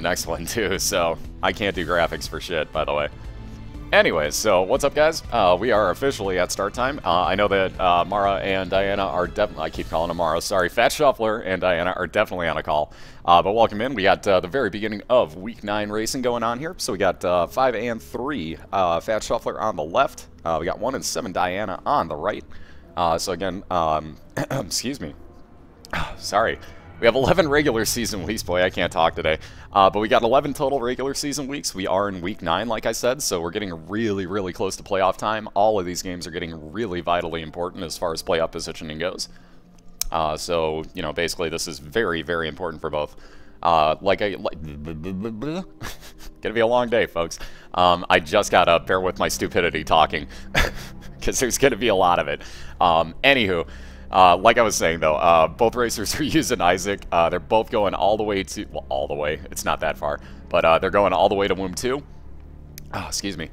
next one too, so I can't do graphics for shit, by the way. Anyways, so what's up, guys? We are officially at start time. I know that Mara and Diana are definitely, I keep calling them Mara, sorry, Thefatshuffler and Diana are definitely on a call. But welcome in. We got the very beginning of Week 9 racing going on here. So we got 5 and 3 Thefatshuffler on the left. We got 1 and 7 Diana on the right. So again, excuse me. Sorry. We have 11 regular season weeks. Boy, I can't talk today. But we got 11 total regular season weeks. We are in Week 9, like I said, so we're getting really, really close to playoff time. All of these games are getting really vitally important as far as playoff positioning goes. So, you know, basically this is very, very important for both. Gonna be a long day, folks. I just gotta bear with my stupidity talking, because there's gonna be a lot of it. Anywho. Like I was saying, though, both racers are using Isaac. They're both going all the way to... Well, all the way. It's not that far. But they're going all the way to Womb 2. Oh, excuse me.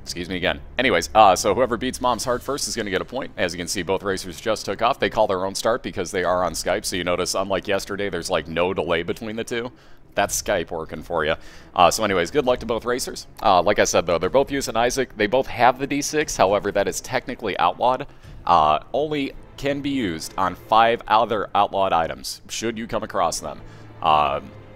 Excuse me again. Anyways, so whoever beats Mom's Heart first is going to get a point. As you can see, both racers just took off. They call their own start because they are on Skype. So you notice, unlike yesterday, there's like no delay between the two. That's Skype working for you. So anyways, good luck to both racers. Like I said, though, they're both using Isaac. They both have the D6. However, that is technically outlawed. Only can be used on 5 other outlawed items, should you come across them.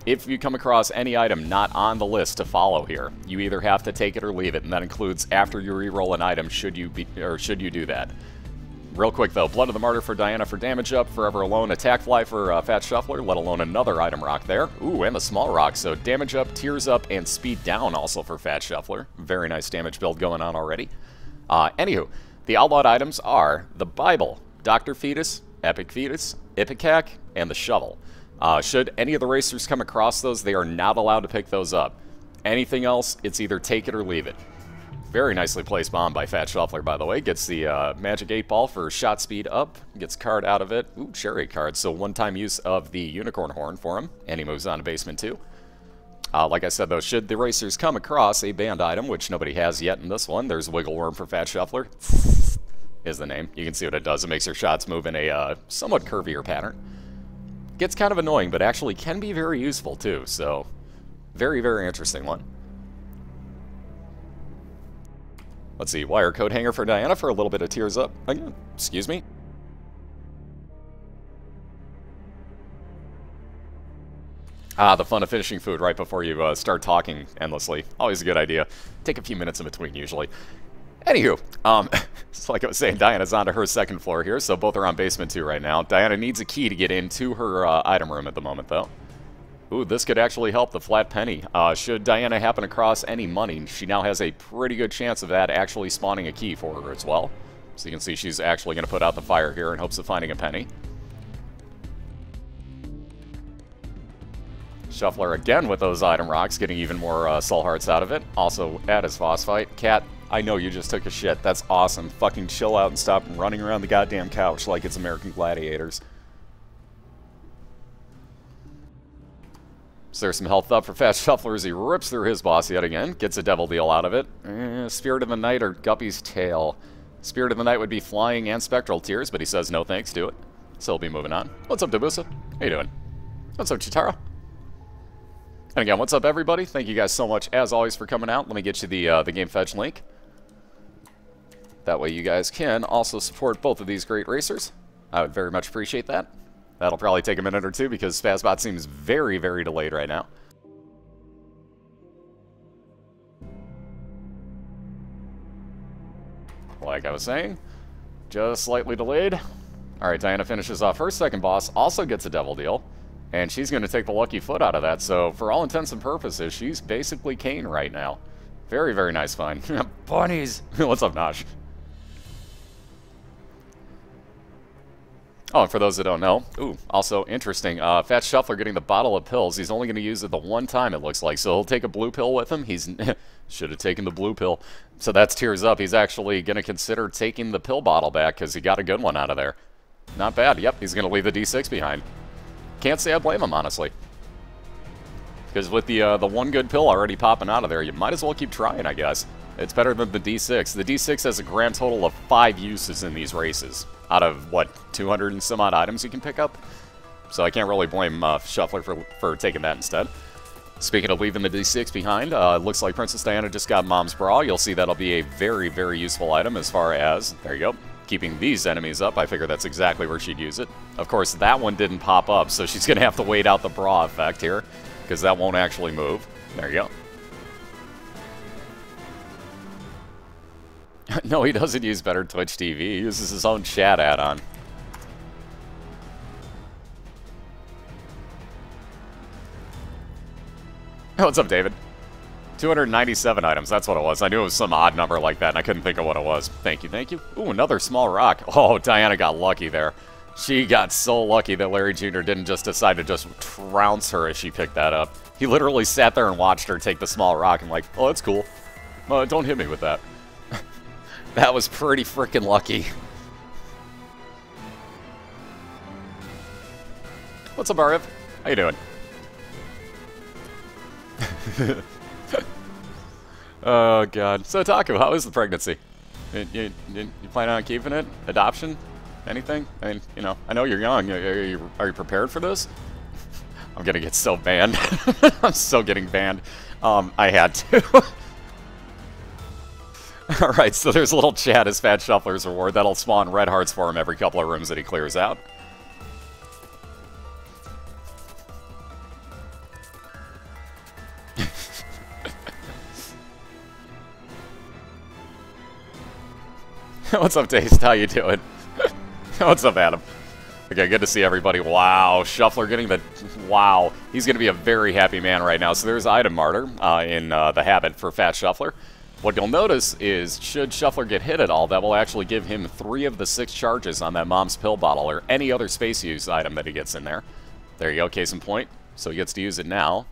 If you come across any item not on the list to follow here, you either have to take it or leave it, and that includes after you re-roll an item, should you do that. Real quick though, Blood of the Martyr for Diana for damage up, Forever Alone, Attack Fly for Thefatshuffler, let alone another item rock there. Ooh, and the small rock, so damage up, tears up, and speed down also for Thefatshuffler. Very nice damage build going on already. Anywho, the outlawed items are the Bible, Dr. Fetus, Epic Fetus, Ipecac, and the Shovel. Should any of the racers come across those, they are not allowed to pick those up. Anything else, it's either take it or leave it. Very nicely placed bomb by Thefatshuffler, by the way. Gets the Magic 8 Ball for shot speed up. Gets card out of it. Ooh, Chariot card. So one-time use of the Unicorn Horn for him. And he moves on to Basement 2. Like I said, though, should the racers come across a banned item, which nobody has yet in this one, there's Wiggle Worm for Thefatshuffler. Is the name. You can see what it does. It makes your shots move in a somewhat curvier pattern. Gets kind of annoying, but actually can be very useful, too. So, very, very interesting one. Let's see. Wire Coat Hanger for Diana for a little bit of tears up. Again, excuse me. The fun of finishing food right before you start talking endlessly. Always a good idea. Take a few minutes in between, usually. Anywho, it's like I was saying, Diana's on to her second floor here, so both are on Basement 2 right now. Diana needs a key to get into her item room at the moment, though. Ooh, this could actually help the flat penny. Should Diana happen across any money, she now has a pretty good chance of that actually spawning a key for her as well. So you can see she's actually going to put out the fire here in hopes of finding a penny. Shuffler again with those item rocks, getting even more soul hearts out of it. Also, at his boss fight. Cat, I know you just took a shit. That's awesome. Fucking chill out and stop running around the goddamn couch like it's American Gladiators. So there's some health up for Thefatshuffler as he rips through his boss yet again. Gets a devil deal out of it. Spirit of the Night or Guppy's Tail. Spirit of the Night would be flying and spectral tears, but he says no thanks to it. So he'll be moving on. What's up, Debusa? How you doing? What's up, Chitara? And again, what's up, everybody? Thank you guys so much, as always, for coming out. Let me get you the Game Fetch link. That way you guys can also support both of these great racers. I would very much appreciate that. That'll probably take a minute or two because Spazbot seems very, very delayed right now. Like I was saying, just slightly delayed. Alright, Diana finishes off her second boss, also gets a devil deal. And she's going to take the lucky foot out of that, so for all intents and purposes, she's basically Kane right now. Very, very nice find. Bunnies! What's up, Nosh? Oh, and for those that don't know, ooh, also interesting, Thefatshuffler getting the bottle of pills. He's only going to use it the one time, it looks like, so he'll take a blue pill with him. He's should have taken the blue pill. So that's tears up. He's actually going to consider taking the pill bottle back because he got a good one out of there. Not bad. Yep, he's going to leave the D6 behind. Can't say I blame him, honestly. Because with the one good pill already popping out of there, you might as well keep trying, I guess. It's better than the D6. The D6 has a grand total of 5 uses in these races. Out of, what, 200 and some odd items you can pick up? So I can't really blame Shuffler for taking that instead. Speaking of leaving the D6 behind, looks like Princess Diana just got Mom's Bra. You'll see that'll be a very, very useful item as far as, there you go, keeping these enemies up. I figure that's exactly where she'd use it. Of course, that one didn't pop up, so she's going to have to wait out the bra effect here, because that won't actually move. There you go. No, he doesn't use Better Twitch TV. He uses his own chat add-on. What's up, David? 297 items, that's what it was. I knew it was some odd number like that, and I couldn't think of what it was. Thank you, thank you. Ooh, another small rock. Oh, Diana got lucky there. She got so lucky that Larry Jr. didn't just decide to just trounce her as she picked that up. He literally sat there and watched her take the small rock and like, oh, that's cool. Don't hit me with that. That was pretty freaking lucky. What's up, Arif? How you doing? Oh, God. So, Taku, how is the pregnancy? You plan on keeping it? Adoption? Anything? I mean, you know, I know you're young. Are you prepared for this? I'm gonna get so banned. I'm so getting banned. I had to. Alright, so there's a little chat as Thefatshuffler's reward. That'll spawn red hearts for him every couple of rooms that he clears out. What's up, Taste? How you doing? What's up, Adam? Okay, good to see everybody. Wow, Shuffler getting the... Wow. He's going to be a very happy man right now. So there's Item Martyr in the habit for Thefatshuffler. What you'll notice is, should Shuffler get hit at all, that will actually give him 3 of the 6 charges on that Mom's Pill bottle, or any other space use item that he gets in there. There you go, case in point. So he gets to use it now.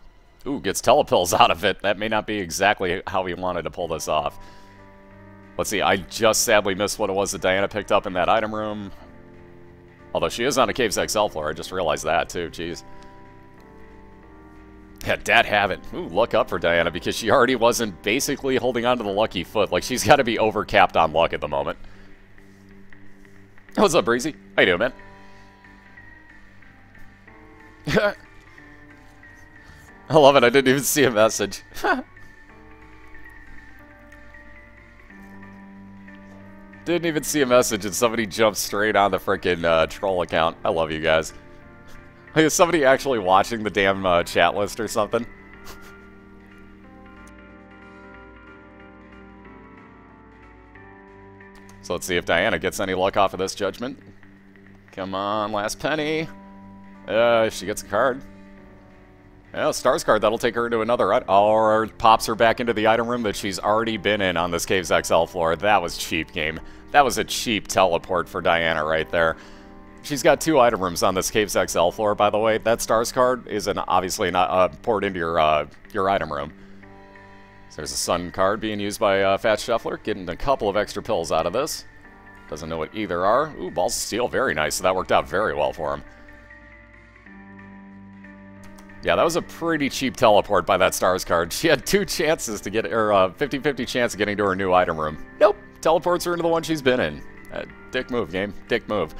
Ooh, gets telepills out of it. That may not be exactly how he wanted to pull this off. Let's see, I just sadly missed what it was that Diana picked up in that item room. Although she is on a PrincezzxDiana floor, I just realized that too, jeez. Yeah, Dad have it. Ooh, luck up for Diana, because she already wasn't basically holding on to the lucky foot. Like, she's got to be over-capped on luck at the moment. What's up, Breezy? How you doing, man? I love it, I didn't even see a message. Didn't even see a message and somebody jumped straight on the frickin' troll account. I love you guys. Is somebody actually watching the damn chat list or something? So let's see if Diana gets any luck off of this judgment. Come on, last penny. She gets a card. Yeah, Stars card, that'll take her into another item. Or pops her back into the item room that she's already been in on this PrincezzxXL floor. That was cheap, game. That was a cheap teleport for Diana right there. She's got 2 item rooms on this PrincezzxXL floor, by the way. That Stars card is obviously not poured into your item room. So there's a Sun card being used by Thefatshuffler, getting a couple of extra pills out of this. Doesn't know what either are. Ooh, Balls of Steel, very nice. So that worked out very well for him. Yeah, that was a pretty cheap teleport by that Stars card. She had 2 chances to get, or 50-50 chance of getting to her new item room. Nope, teleports her into the one she's been in. Dick move, game. Dick move.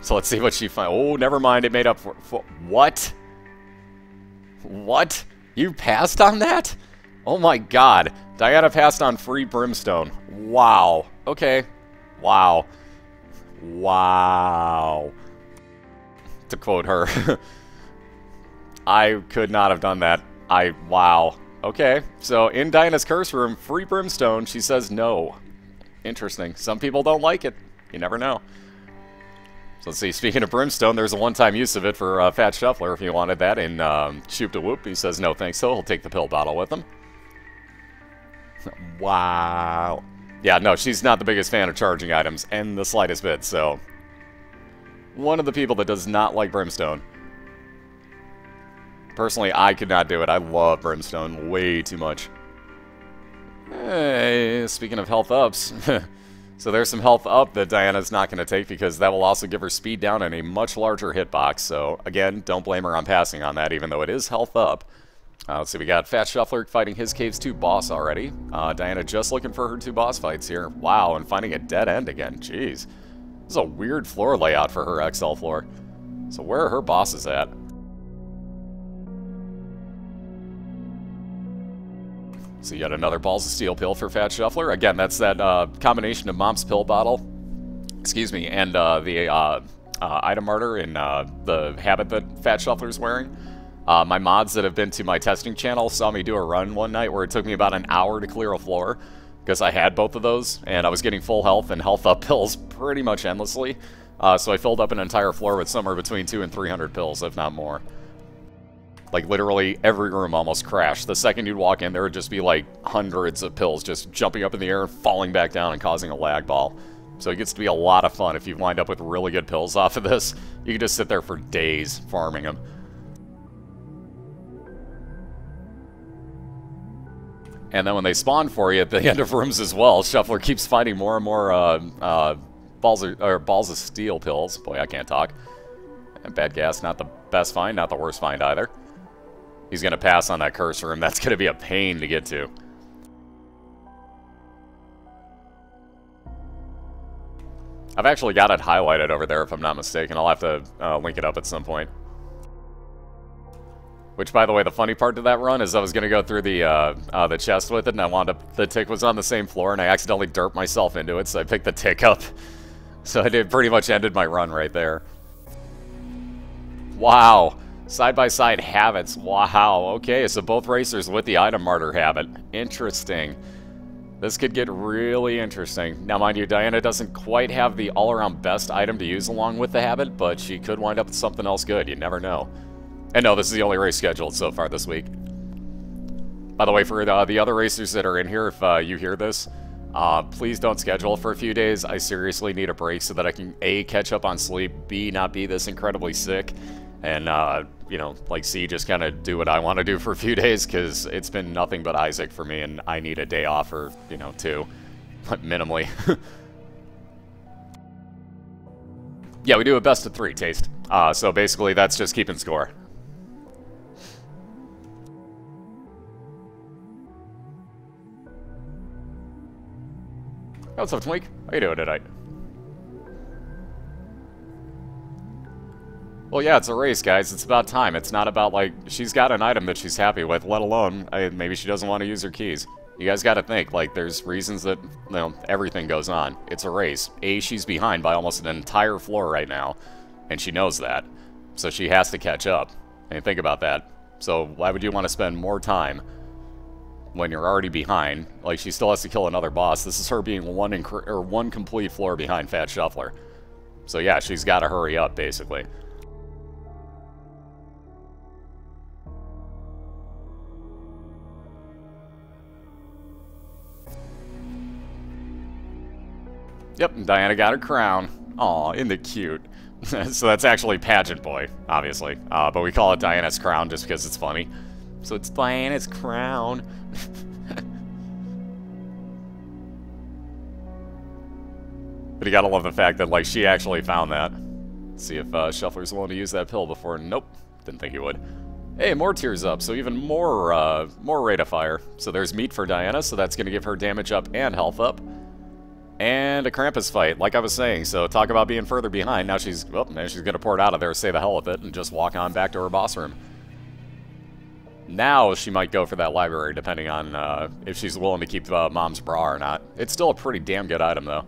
So let's see what she finds. Oh, never mind, it made up for... What? What? You passed on that? Oh my god. Diana passed on free Brimstone. Wow. Okay. Wow. Wow. To quote her. I could not have done that. Wow. Okay, so in Diana's curse room, free Brimstone, she says no. Interesting. Some people don't like it. You never know. So let's see, speaking of Brimstone, there's a one-time use of it for Thefatshuffler if you wanted that in Shoop to Whoop. He says no thanks, so he'll take the pill bottle with him. Wow. Yeah, no, she's not the biggest fan of charging items, and the slightest bit, so... One of the people that does not like Brimstone. Personally, I could not do it. I love Brimstone way too much. Hey, speaking of health ups, so there's some health up that Diana's not going to take because that will also give her speed down and a much larger hitbox. So, again, don't blame her on passing on that, even though it is health up. Let's see, we got Thefatshuffler fighting his Caves 2 boss already. Diana just looking for her 2 boss fights here. Wow, and finding a dead end again. Jeez. This is a weird floor layout for her XL floor. So where are her bosses at? So you got another Balls of Steel pill for Thefatshuffler. Again, that's that combination of Mom's pill bottle, excuse me, and the item martyr in the habit that Thefatshuffler's wearing. My mods that have been to my testing channel saw me do a run one night where it took me about an hour to clear a floor because I had both of those, and I was getting full health and health up pills pretty much endlessly. So I filled up an entire floor with somewhere between 200 and 300 pills, if not more. Like, literally every room almost crashed. The second you'd walk in, there would just be, like, hundreds of pills just jumping up in the air, falling back down, and causing a lag ball. So it gets to be a lot of fun if you wind up with really good pills off of this. You can just sit there for days farming them. And then when they spawn for you at the end of rooms as well, Shuffler keeps finding more and more balls of steel pills. Boy, I can't talk. And bad gas, not the best find, not the worst find either. He's going to pass on that cursor, and that's going to be a pain to get to. I've actually got it highlighted over there, if I'm not mistaken. I'll have to link it up at some point. Which, by the way, the funny part to that run is I was going to go through the chest with it, and I wound up, the tick was on the same floor, and I accidentally derped myself into it, so I picked the tick up. So I did pretty much ended my run right there. Wow. Side-by-side habits. Wow. Okay, so both racers with the item martyr habit. Interesting. This could get really interesting. Now, mind you, Diana doesn't quite have the all-around best item to use along with the habit, but she could wind up with something else good. You never know. And no, this is the only race scheduled so far this week. By the way, for the other racers that are in here, if you hear this, please don't schedule for a few days. I seriously need a break so that I can A, catch up on sleep, B, not be this incredibly sick, and, you know, like, C, just kind of do what I want to do for a few days, because it's been nothing but Isaac for me, and I need a day off, or, you know, two, minimally. Yeah, we do a best of 3 taste. So basically, that's just keeping score. What's up, Twink? How you doing tonight? Well, yeah, it's a race, guys. It's about time. It's not about, like, she's got an item that she's happy with, let alone, maybe she doesn't want to use her keys. You guys gotta think, like, there's reasons that, you know, everything goes on. It's a race. A, she's behind by almost an entire floor right now, and she knows that. So she has to catch up. And think about that. So why would you want to spend more time when you're already behind? Like, she still has to kill another boss. This is her being one complete floor behind Thefatshuffler. So yeah, she's got to hurry up, basically. Yep, Diana got her crown. Aw, isn't it cute? So that's actually Pageant Boy, obviously. But we call it Diana's crown just because it's funny. So it's Diana's crown. But you gotta love the fact that, like, she actually found that. Let's see if Shuffler's willing to use that pill before. Nope, didn't think he would. Hey, more tears up, so even more rate of fire. So there's meat for Diana, so that's gonna give her damage up and health up. And a Krampus fight, like I was saying, so talk about being further behind. Now she's, well, now she's gonna pour it out of there, say the hell with it, and just walk on back to her boss room. Now she might go for that library, depending on if she's willing to keep Mom's bra or not. It's still a pretty damn good item, though.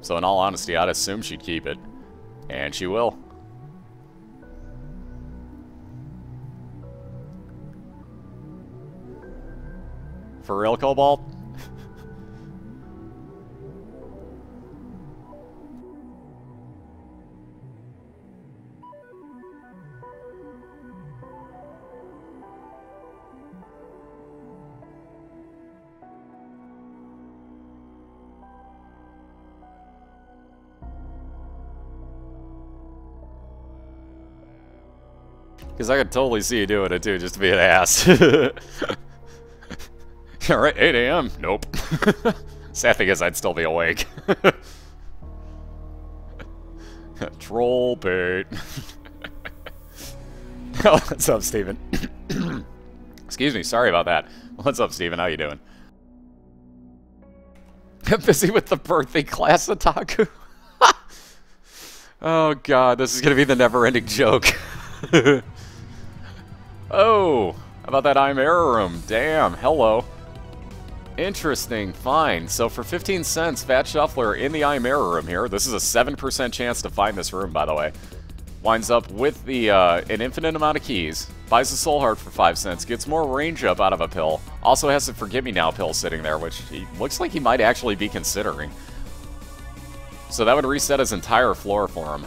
So in all honesty, I'd assume she'd keep it. And she will. For real, Cobalt? Because I could totally see you doing it, too, just to be an ass. Alright, 8 a.m.? Nope. Sad thing is, I'd still be awake. Troll bait. Oh, what's up, Steven? Excuse me, sorry about that. What's up, Steven? How you doing? I'm busy with the birthday class, Otaku. Oh, God, this is going to be the never-ending joke. Oh, how about that I'm error room? Damn, hello. Interesting, fine. So for 15 cents, Thefatshuffler in the Eye Mirror room here. This is a 7% chance to find this room, by the way. Winds up with the an infinite amount of keys. Buys a Soul Heart for 5 cents. Gets more range up out of a pill. Also has a Forget Me Now pill sitting there, which he looks like he might actually be considering. So that would reset his entire floor for him.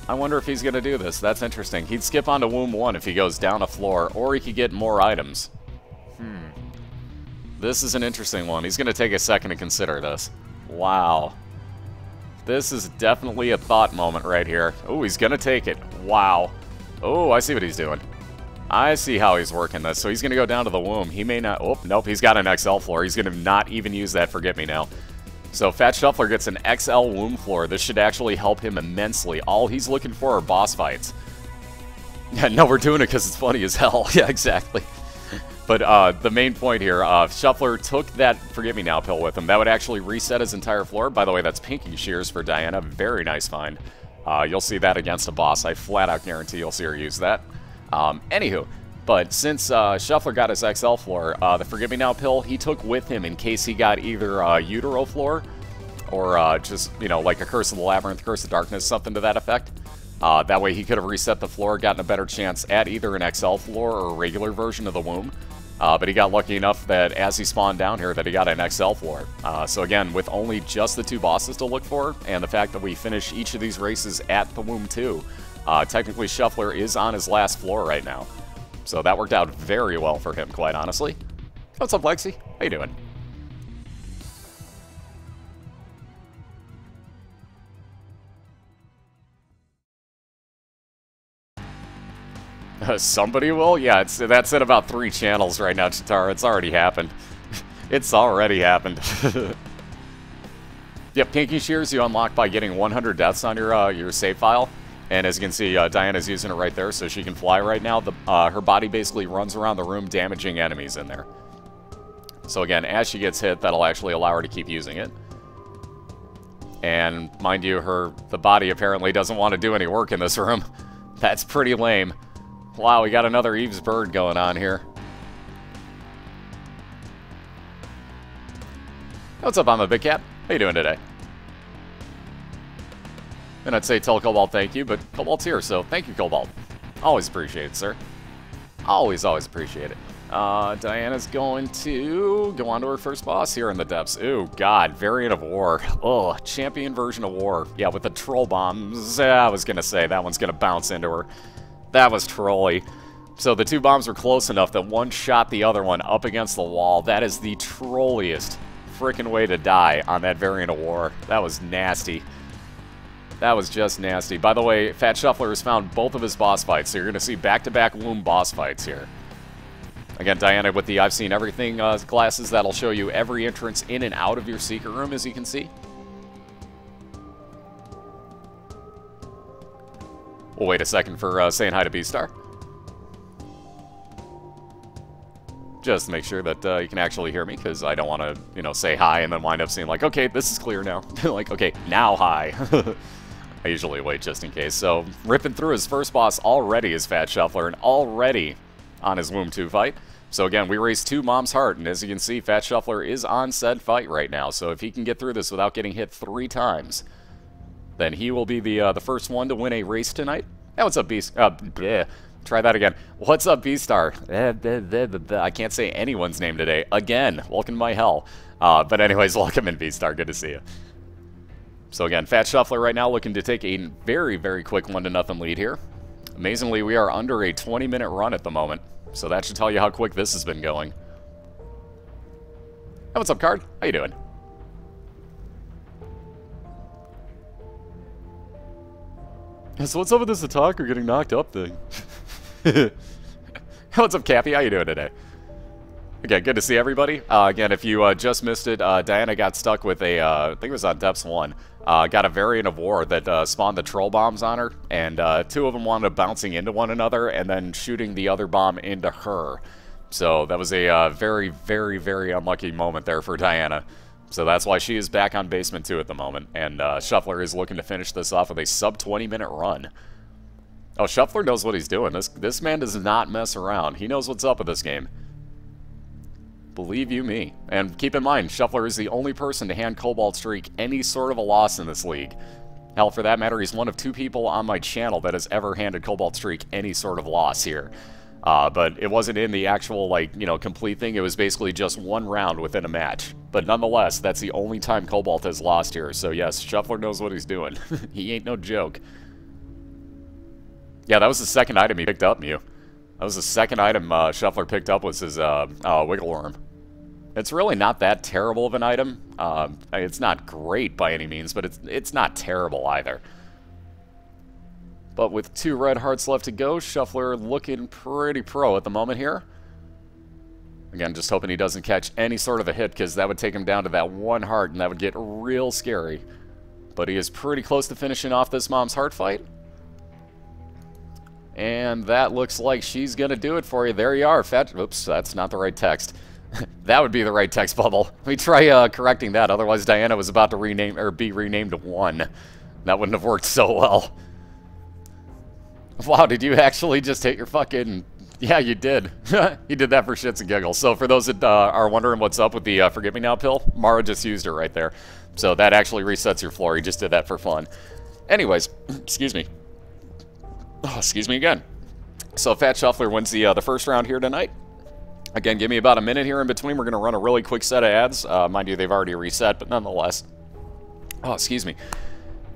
I wonder if he's going to do this. That's interesting. He'd skip onto Womb 1 if he goes down a floor, or he could get more items. This is an interesting one. He's going to take a second to consider this. Wow. This is definitely a thought moment right here. Oh, he's going to take it. Wow. Oh, I see what he's doing. I see how he's working this. So he's going to go down to the womb. He may not... Oh, nope, he's got an XL floor. He's going to not even use that Forget Me Now. So Thefatshuffler gets an XL womb floor. This should actually help him immensely. All he's looking for are boss fights. Yeah, no, we're doing it because it's funny as hell. Yeah, exactly. But the main point here, Shuffler took that Forget Me Now pill with him. That would actually reset his entire floor. By the way, that's Pinky Shears for Diana. Very nice find. You'll see that against a boss. I flat out guarantee you'll see her use that. Anywho, but since Shuffler got his XL floor, the Forget Me Now pill he took with him in case he got either a Utero floor or just, you know, like a Curse of the Labyrinth, Curse of Darkness, something to that effect. That way he could have reset the floor, gotten a better chance at either an XL floor or a regular version of the womb. But he got lucky enough that as he spawned down here that he got an XL floor. So again, with only just the 2 bosses to look for, and the fact that we finish each of these races at the Womb 2, technically Shuffler is on his last floor right now. So that worked out very well for him, quite honestly. What's up, Lexi? How you doing? Somebody will? Yeah, that's at about 3 channels right now, Chitara. It's already happened. It's already happened. Yep, Pinky Shears you unlock by getting 100 deaths on your save file. And as you can see, Diana's using it right there, so she can fly right now. Her body basically runs around the room, damaging enemies in there. So again, as she gets hit, that'll actually allow her to keep using it. And mind you, the body apparently doesn't want to do any work in this room. That's pretty lame. Wow, we got another Eve's Bird going on here. What's up, I'm a Big Cat? How you doing today? And I'd say tell Cobalt thank you, but Cobalt's here, so thank you, Cobalt. Always appreciate it, sir. Always appreciate it. Diana's going to go on to her first boss here in the depths. Ooh, God, Variant of War. Oh, champion version of War. Yeah, with the troll bombs. I was going to say, that one's going to bounce into her. That was trolly. So the 2 bombs were close enough that one shot the other one up against the wall. That is the trolliest freaking way to die on that Variant of War. That was nasty. That was just nasty. By the way, Thefatshuffler has found both of his boss fights, so you're going to see back-to-back womb boss fights here. Again, Diana with the I've Seen Everything glasses, that'll show you every entrance in and out of your secret room, as you can see. We'll wait a second for saying hi to Beastar. Just to make sure that you can actually hear me, because I don't want to, you know, say hi and then wind up saying, like, okay, this is clear now. Like, okay, now hi. I usually wait just in case. So, ripping through his first boss already is Thefatshuffler, and already on his Womb 2 fight. So again, we raised 2 Mom's Heart, and as you can see, Thefatshuffler is on said fight right now. So if he can get through this without getting hit 3 times, then he will be the first one to win a race tonight. Hey, what's up, Beast? Try that again. What's up, Beastar? I can't say anyone's name today. Again, welcome to my hell. But anyways, welcome in, Beastar. Good to see you. So again, Thefatshuffler right now looking to take a very, very quick 1-0 lead here. Amazingly, we are under a 20-minute run at the moment. So that should tell you how quick this has been going. Hey, what's up, Card? How you doing? So what's up with this attacker getting knocked up thing? What's up, Cappy? How you doing today? Again, good to see everybody. Again, if you just missed it, Diana got stuck with a, I think it was on Depths 1, got a Variant of War that spawned the troll bombs on her, and 2 of them wound up bouncing into one another and then shooting the other bomb into her. So that was a very, very, very unlucky moment there for Diana. So that's why she is back on Basement 2 at the moment, and Shuffler is looking to finish this off with a sub-20-minute run. Oh, Shuffler knows what he's doing. This man does not mess around. He knows what's up with this game. Believe you me. And keep in mind, Shuffler is the only person to hand Cobalt Streak any sort of a loss in this league. Hell, for that matter, he's one of 2 people on my channel that has ever handed Cobalt Streak any sort of loss here. But it wasn't in the actual, like, you know, complete thing. It was basically just 1 round within a match. But nonetheless, that's the only time Cobalt has lost here. So yes, Shuffler knows what he's doing. He ain't no joke. Yeah, that was the second item he picked up, Mew. That was the second item Shuffler picked up, was his Wiggle Worm. It's really not that terrible of an item. It's not great by any means, but it's not terrible either. But with 2 red hearts left to go, Shuffler looking pretty pro at the moment here. Again, just hoping he doesn't catch any sort of a hit, because that would take him down to that 1 heart, and that would get real scary. But he is pretty close to finishing off this Mom's Heart fight. And that looks like she's going to do it for you. There you are. Oops, that's not the right text. That would be the right text bubble. Let me try correcting that, otherwise Diana was about to rename or be renamed to 1. That wouldn't have worked so well. Wow, did you actually just hit your fucking... Yeah, you did. You did that for shits and giggles. So for those that are wondering what's up with the Forget Me Now pill, Mara just used her right there. So that actually resets your floor. He just did that for fun. Anyways, excuse me. Oh, excuse me again. So Thefatshuffler wins the first round here tonight. Again, give me about a minute here in between. We're going to run a really quick set of ads. Mind you, they've already reset, but nonetheless. Oh, excuse me.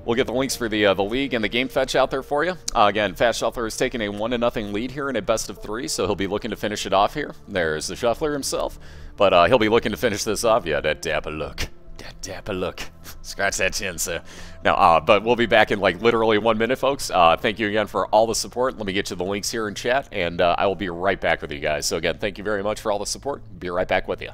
We'll get the links for the league and the game fetch out there for you. Again, Thefatshuffler is taking a 1-0 lead here in a best of 3, so he'll be looking to finish it off here. There's the Shuffler himself, but he'll be looking to finish this off. Yeah, that dapper look. That dapper look. Scratch that chin, sir. Now, but we'll be back in like literally 1 minute, folks. Thank you again for all the support. Let me get you the links here in chat, and I will be right back with you guys. So again, thank you very much for all the support. Be right back with you.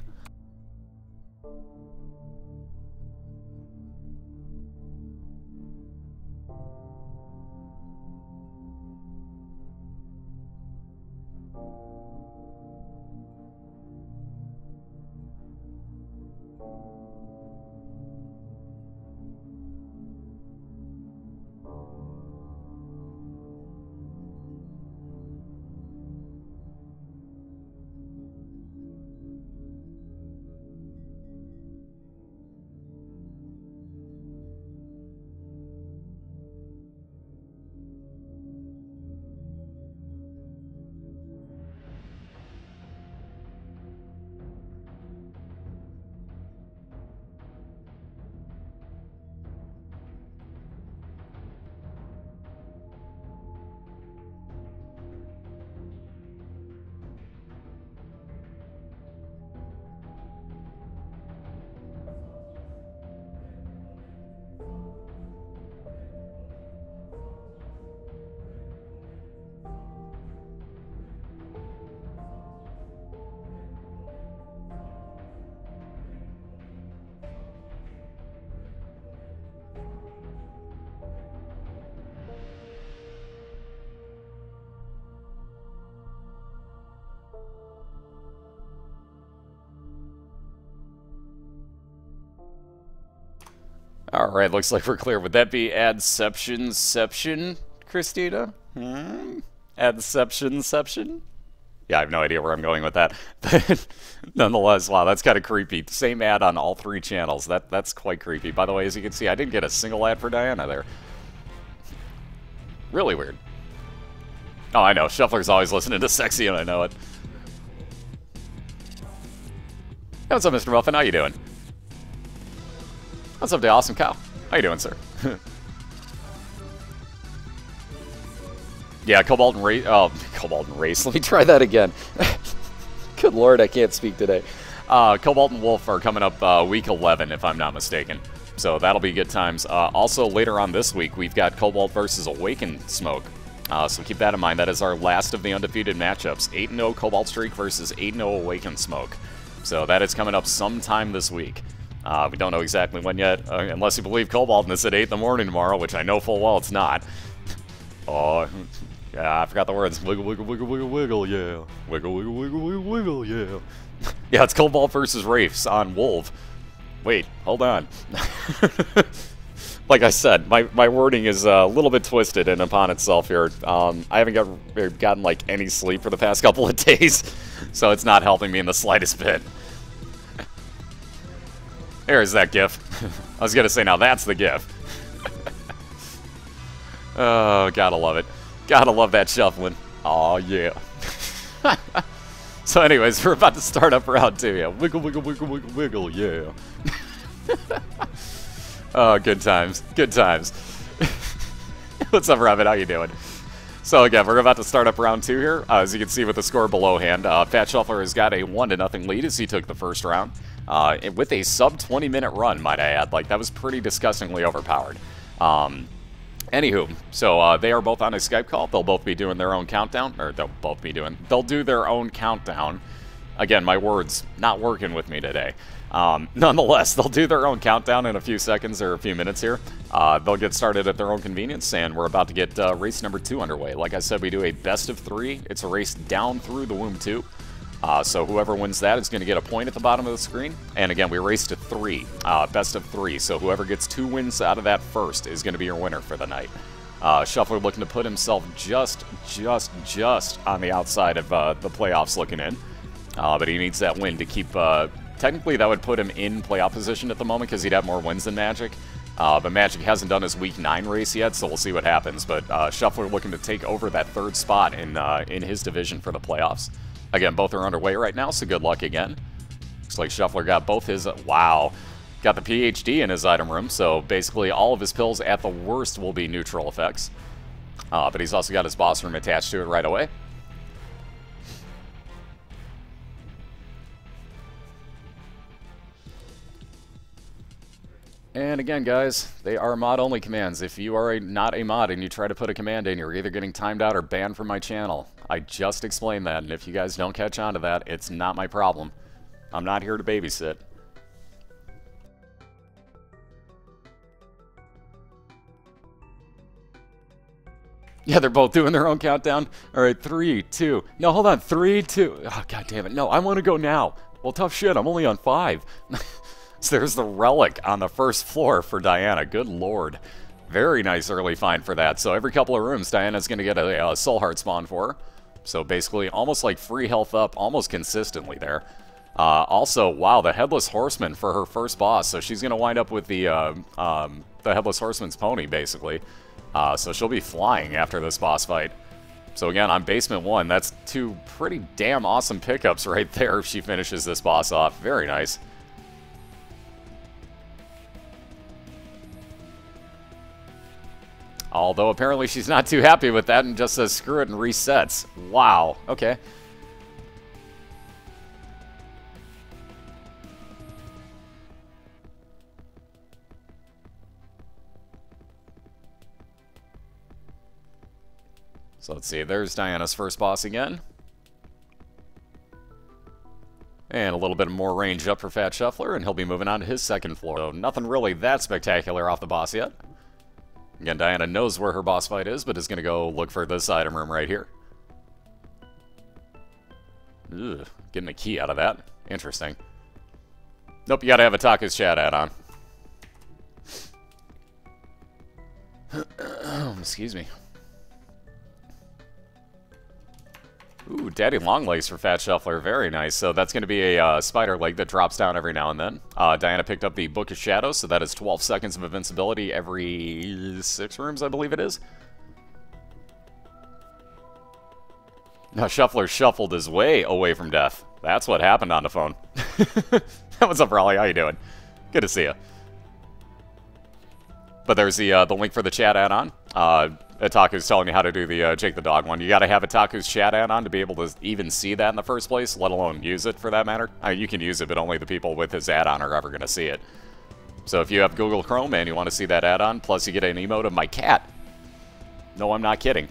Alright, looks like we're clear. Would that be adception, Christina? Adception? Yeah, I have no idea where I'm going with that. But nonetheless, wow, that's kind of creepy. Same ad on all 3 channels. That's quite creepy. By the way, as you can see, I didn't get a single ad for Diana there. Really weird. Oh, I know. Shuffler's always listening to Sexy, and I know it. Hey, what's up, Mr. Muffin? How you doing? What's up to Awesome Cow? How you doing, sir? Yeah, Cobalt and Race. Oh, Cobalt and Race. Let me try that again. Good lord, I can't speak today. Cobalt and Wolf are coming up week 11, if I'm not mistaken. So that'll be good times. Also, later on this week, we've got Cobalt versus Awakened Smoke. So keep that in mind. That is our last of the undefeated matchups. 8-0 Cobalt Streak versus 8-0 Awakened Smoke. So that is coming up sometime this week. We don't know exactly when yet, unless you believe Cobalt, and it's at 8 in the morning tomorrow, which I know full well it's not. Oh, yeah, I forgot the words. Wiggle, wiggle, wiggle, wiggle, wiggle, yeah. Wiggle, wiggle, wiggle, wiggle, wiggle, yeah. Yeah, it's Cobalt versus Wraiths on Wolf. Wait, hold on. Like I said, my wording is a little bit twisted and upon itself here. I haven't gotten like any sleep for the past couple of days, so it's not helping me in the slightest bit. There's that gif. I was gonna say, now that's the gif. Oh, gotta love it. Gotta love that shuffling. Oh yeah. So anyways, we're about to start up round 2. Yeah, wiggle, wiggle, wiggle, wiggle, wiggle, yeah. Oh, good times. Good times. What's up, Rabbit? How you doing? So again, we're about to start up round 2 here. As you can see with the score below hand, Thefatshuffler has got a 1-0 lead as he took the first round. With a sub 20-minute run, might I add. Like, that was pretty disgustingly overpowered. Anywho, so they are both on a Skype call. They'll both be doing their own countdown, or they'll do their own countdown. Again, my words not working with me today. Nonetheless, they'll do their own countdown in a few seconds or a few minutes here. They'll get started at their own convenience, and we're about to get race number 2 underway. Like I said, we do a best of 3. It's a race down through the womb 2. So whoever wins that is going to get a point at the bottom of the screen. And again, we race to 3, best of 3. So whoever gets 2 wins out of that first is going to be your winner for the night. Shuffler looking to put himself just on the outside of the playoffs looking in. But he needs that win to keep... technically, that would put him in playoff position at the moment because he'd have more wins than Magic. But Magic hasn't done his Week 9 race yet, so we'll see what happens. But Shuffler looking to take over that 3rd spot in his division for the playoffs. Again, both are underway right now, so good luck again. Looks like Shuffler got both his... Wow. Got the PhD in his item room, so basically all of his pills at the worst will be neutral effects. But he's also got his boss room attached to it right away. And again, guys, they are mod-only commands. If you are not a mod and you try to put a command in, you're either getting timed out or banned from my channel. I just explained that, and if you guys don't catch on to that, it's not my problem. I'm not here to babysit. Yeah, they're both doing their own countdown. All right, 3, 2. No, hold on. 3, 2. Oh, God damn it. No, I want to go now. Well, tough shit. I'm only on 5. So there's the relic on the first floor for Diana. Good lord. Very nice early find for that. So every couple of rooms, Diana's going to get a soul heart spawn for her. So basically almost like free health up almost consistently there. Also, wow, the Headless Horseman for her first boss. So she's going to wind up with the Headless Horseman's pony, basically. So she'll be flying after this boss fight. So again, on Basement 1, that's 2 pretty damn awesome pickups right there if she finishes this boss off. Very nice. Although apparently she's not too happy with that and just says screw it and resets. Wow. Okay. So let's see. There's Diana's first boss again. And a little bit more range up for Thefatshuffler, and he'll be moving on to his second floor. So nothing really that spectacular off the boss yet. Again, Diana knows where her boss fight is, but is going to go look for this item room right here. Ugh, getting a key out of that. Interesting. Nope, you got to have a Taku's chat add-on. Excuse me. Ooh, Daddy Longlegs for Thefatshuffler. Very nice. So that's going to be a spider leg that drops down every now and then. Diana picked up the Book of Shadows, so that is 12 seconds of invincibility every 6 rooms, I believe it is. Now, Shuffler shuffled his way away from death. That's what happened on the phone. What's up, Raleigh? How you doing? Good to see you. But there's the link for the chat add-on. Itaku's telling you how to do the Jake the Dog one. You got to have Itaku's chat add-on to be able to even see that in the first place, let alone use it for that matter. You can use it, but only the people with his add-on are ever going to see it. So if you have Google Chrome and you want to see that add-on, plus you get an emote of my cat. No, I'm not kidding.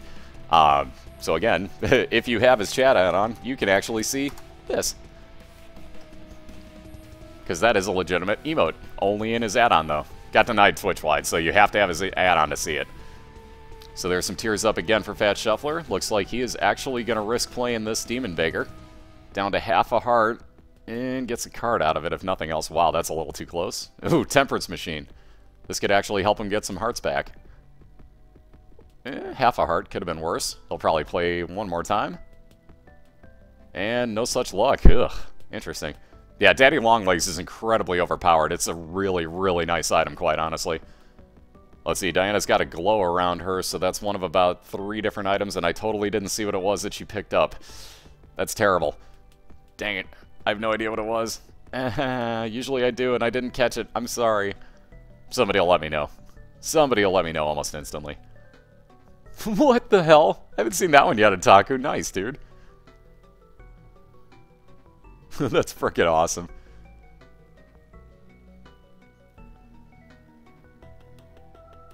So again, if you have his chat add-on, you can actually see this. Because that is a legitimate emote. Only in his add-on, though. Got denied Twitch-wide, so you have to have his add-on to see it. So there's some tears up again for Thefatshuffler. Looks like he is actually going to risk playing this Demon Beggar. Down to half a heart. And gets a card out of it, if nothing else. Wow, that's a little too close. Ooh, Temperance Machine. This could actually help him get some hearts back. Half a heart could have been worse. He'll probably play one more time. And no such luck. Ugh, interesting. Yeah, Daddy Longlegs is incredibly overpowered. It's a really, really nice item, quite honestly. Let's see, Diana's got a glow around her, so that's one of about 3 different items, and I totally didn't see what it was that she picked up. That's terrible. Dang it. I have no idea what it was. Usually I do, and I didn't catch it. I'm sorry. Somebody will let me know. Somebody will let me know almost instantly. What the hell? I haven't seen that one yet, Otaku. Nice, dude. That's freaking awesome.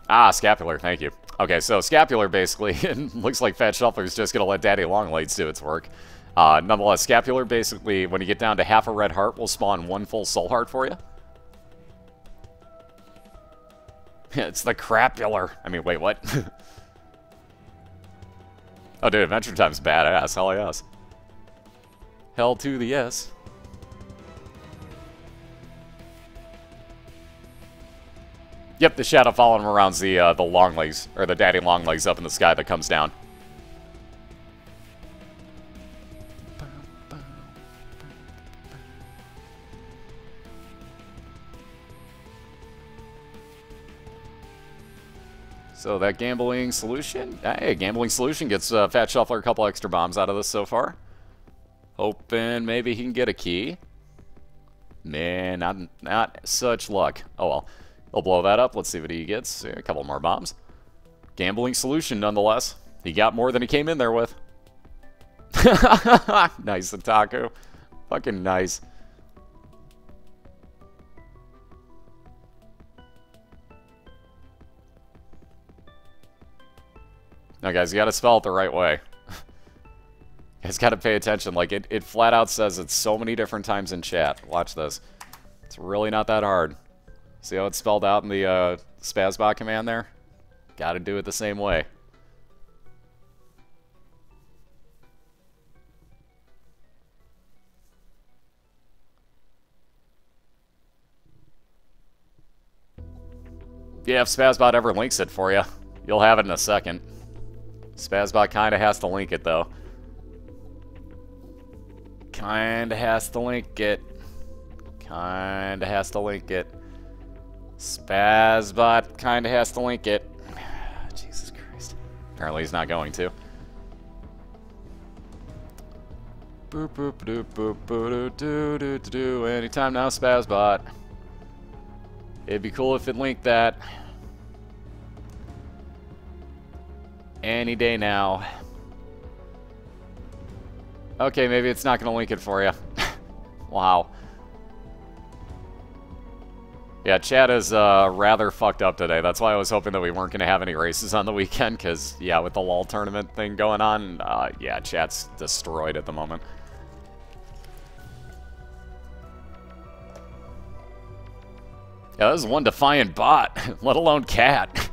Ah, Scapular, thank you. Okay, so Scapular basically, it looks like Thefatshuffler is just going to let Daddy Longlegs do its work. Nonetheless, Scapular basically, when you get down to half a red heart, will spawn 1 full soul heart for you. It's the Crapular. I mean, wait, what? Oh, dude, Adventure Time's badass. Hell yes. Hell to the yes. Yep, the shadow following him around the Longlegs, or the Daddy Longlegs up in the sky that comes down. So that Gambling Solution, hey, Gambling Solution gets Thefatshuffler a couple extra bombs out of this so far. Hoping maybe he can get a key. Man, not such luck. Oh well. He'll blow that up. Let's see what he gets. A couple more bombs. Gambling Solution, nonetheless. He got more than he came in there with. Nice, Otaku. Fucking nice. No, guys, you gotta spell it the right way. You guys gotta pay attention. Like, it flat out says it so many different times in chat. Watch this. It's really not that hard. See how it's spelled out in the Spazbot command there? Gotta do it the same way. Yeah, if Spazbot ever links it for you, you'll have it in a second. Spazbot kinda has to link it, though. Kinda has to link it. Kinda has to link it. Spazbot kinda has to link it. Jesus Christ. Apparently he's not going to. Boop boop doop boop boo doo doo doo doo. Anytime now, Spazbot. It'd be cool if it linked that. Any day now. Okay, maybe it's not gonna link it for you. Wow. Yeah, chat is rather fucked up today. That's why I was hoping that we weren't going to have any races on the weekend, because, yeah, with the LOL tournament thing going on, yeah, chat's destroyed at the moment. Yeah, this is one defiant bot, let alone cat.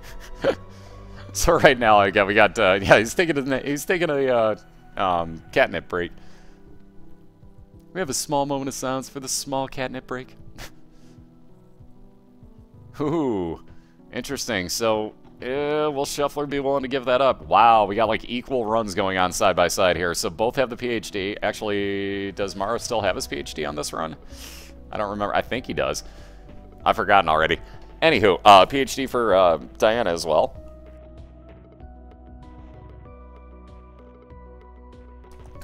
So right now, again, we got, yeah, he's taking a catnip break. We have a small moment of silence for the small catnip break. Ooh, interesting. So, will Shuffler be willing to give that up? Wow, we got like equal runs going on side by side here. So both have the PhD. Actually, does Mara still have his PhD on this run? I don't remember. I think he does. I've forgotten already. Anywho, PhD for Diana as well.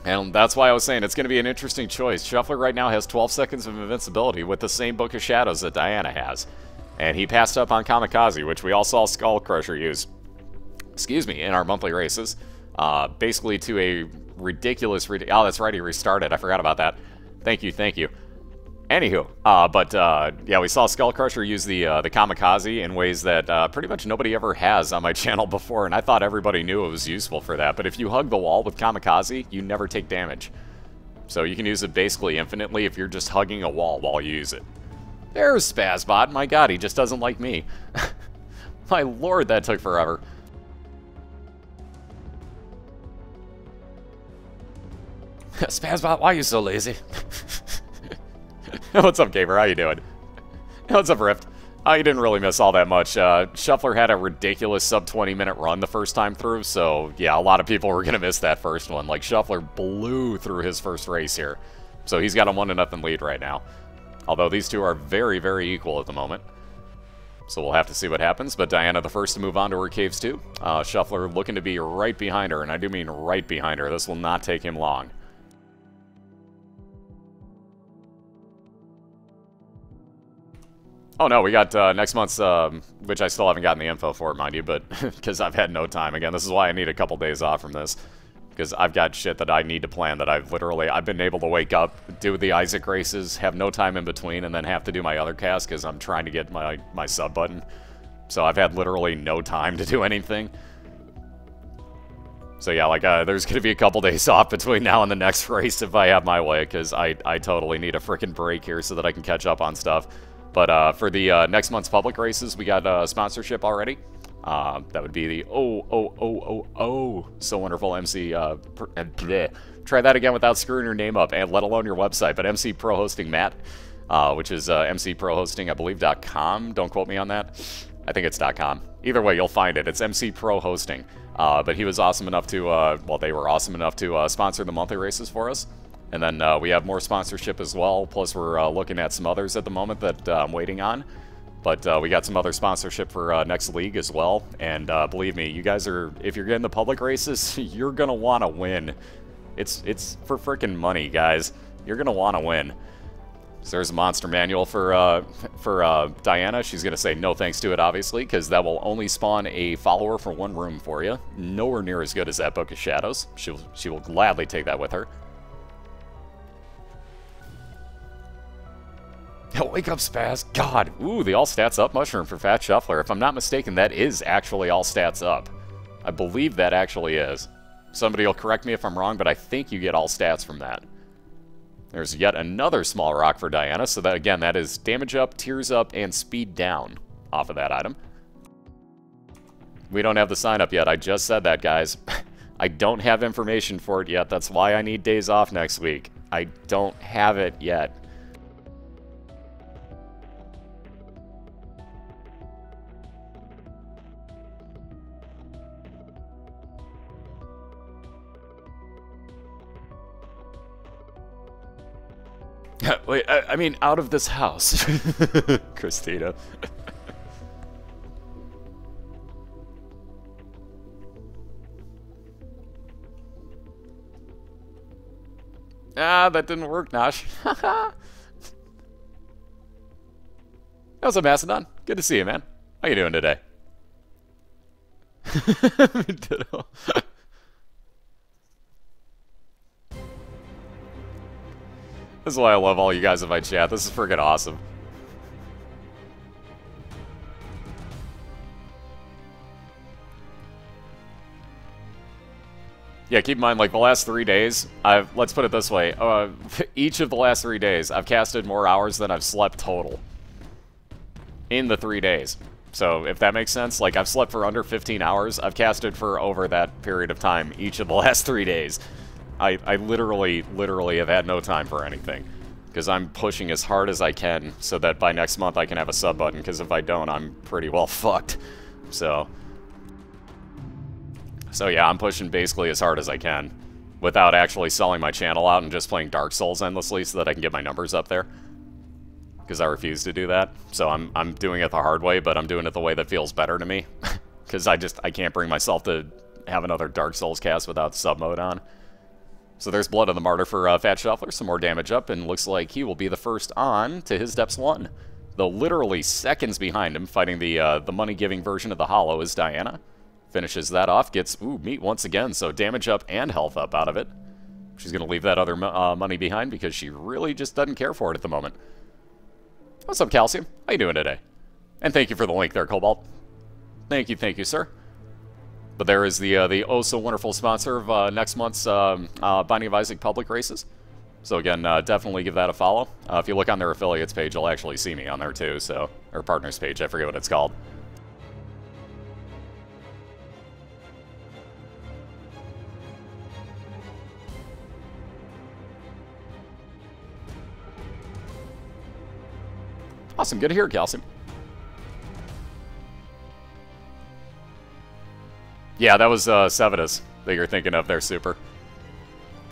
And that's why I was saying it's going to be an interesting choice. Shuffler right now has 12 seconds of invincibility with the same Book of Shadows that Diana has. And he passed up on Kamikaze, which we all saw Skull Crusher use, excuse me, in our monthly races. Basically to a ridiculous... oh, that's right, he restarted. I forgot about that. Thank you, thank you. Anywho, yeah, we saw Skull Crusher use the Kamikaze in ways that pretty much nobody ever has on my channel before, and I thought everybody knew it was useful for that. But if you hug the wall with Kamikaze, you never take damage. So you can use it basically infinitely if you're just hugging a wall while you use it. There's Spazbot. My god, he just doesn't like me. My lord, that took forever. Spazbot, why are you so lazy? What's up, Gamer? How you doing? What's up, Rift? Oh, you didn't really miss all that much. Shuffler had a ridiculous sub-20-minute run the first time through, so yeah, a lot of people were going to miss that first one. Like, Shuffler blew through his first race here. So he's got a 1-0 lead right now. Although these two are very, very equal at the moment. So we'll have to see what happens. But Diana the first to move on to her caves too. Shuffler looking to be right behind her, and I do mean right behind her. This will not take him long. Oh no, we got next month's, which I still haven't gotten the info for, mind you, but because I've had no time. Again, this is why I need a couple days off from this. Because I've got shit that I need to plan that I've been able to wake up, do the Isaac races, have no time in between, and then have to do my other cast because I'm trying to get my sub button. So I've had literally no time to do anything. So yeah, like, there's going to be a couple days off between now and the next race if I have my way, because I totally need a freaking break here so that I can catch up on stuff. But for the next month's public races, we got sponsorship already. That would be the so wonderful MC. Try that again without screwing your name up, and let alone your website. But MC Pro Hosting Matt, which is MC Pro Hosting, I believe .com. Don't quote me on that. I think it's .com. Either way, you'll find it. It's MC Pro Hosting. But he was awesome enough to, well, they were awesome enough to sponsor the monthly races for us. And then we have more sponsorship as well. Plus, we're looking at some others at the moment that I'm waiting on. But we got some other sponsorship for next league as well. And believe me, you guys are, if you're getting the public races, you're going to want to win. It's for freaking money, guys. You're going to want to win. So there's a monster manual for Diana. She's going to say no thanks to it, obviously, because that will only spawn a follower for one room for you. Nowhere near as good as that Book of Shadows. She will gladly take that with her. Wake up, Spaz. God. Ooh, the all stats up mushroom for Thefatshuffler. If I'm not mistaken, that is actually all stats up. I believe that actually is. Somebody will correct me if I'm wrong, but I think you get all stats from that. There's yet another small rock for Diana, so that, again, that is damage up, tears up, and speed down off of that item. We don't have the sign up yet. I just said that, guys. I don't have information for it yet. That's why I need days off next week. I don't have it yet. Wait, I mean, out of this house. Christina. Ah, that didn't work, Nosh. How's up, Macedon? Good to see you, man. How you doing today? Ditto. This is why I love all you guys in my chat. This is freaking awesome. Yeah, keep in mind, like, the last 3 days, let's put it this way. Each of the last 3 days, I've casted more hours than I've slept total. In the 3 days. So, if that makes sense, like, I've slept for under 15 hours. I've casted for over that period of time each of the last 3 days. I literally have had no time for anything. Because I'm pushing as hard as I can so that by next month I can have a sub button. Because if I don't, I'm pretty well fucked. So yeah, I'm pushing basically as hard as I can. Without actually selling my channel out and just playing Dark Souls endlessly so that I can get my numbers up there. Because I refuse to do that. So I'm doing it the hard way, but I'm doing it the way that feels better to me. Because I can't bring myself to have another Dark Souls cast without sub mode on. So there's Blood of the Martyr for Thefatshuffler, some more damage up, and looks like he will be the first on to his Depths 1. Though literally seconds behind him, fighting the money-giving version of the Hollow, is Diana. Finishes that off, gets, meat once again, so damage up and health up out of it. She's going to leave that other money behind because she really just doesn't care for it at the moment. What's up, Calcium? How you doing today? And thank you for the link there, Cobalt. Thank you, sir. But there is the oh-so-wonderful sponsor of next month's Binding of Isaac public races. So again, definitely give that a follow. If you look on their affiliates page, you'll actually see me on there too, so... Or partners page, I forget what it's called. Awesome, good to hear, Calcium. Yeah, that was Sevidus that you're thinking of there, Super.